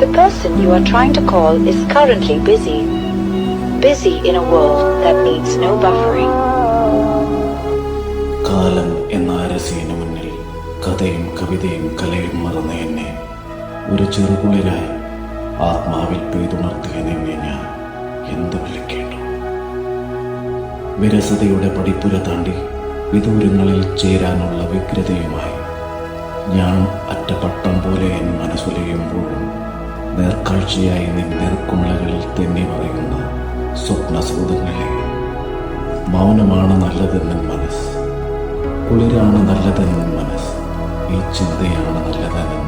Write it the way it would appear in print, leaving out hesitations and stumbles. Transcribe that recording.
The person you are trying to call is currently busy. Busy in a world that needs no buffering. കാലം എന്ന അരസീനു മുന്നിൽ കഥയും കവിതയും കലയും മറന്ന എന്നെ ഒരു ചെറുകുളിരായി ആത്മാവിൽ പെയ്തുണർത്തിയ നിന്നെ ഞാൻ എന്ത് വിളിക്കേണ്ടു? വിരസതയുടെ പടിപ്പുര താണ്ടി വിദൂരങ്ങളിൽ ചേരാനുള്ള വ്യഗ്രതയുമായി ഞാൻ അറ്റപട്ടം പോലെ എൻ മനസ്സുലയുമ്പോഴും നേർക്കാഴ്ചയായി നിൻ നെറുക്കുമിളകളിൽ തെന്നി പറയുന്ന സ്വപ്നസൂതങ്ങളെ, മൗനമാണ് നല്ലതെന്നൻ മനസ്സ്, കുളിരാണ് നല്ലതെന്നൻ മനസ്സ്, ഈ ചിന്തയാണ് നല്ലതെന്നൻ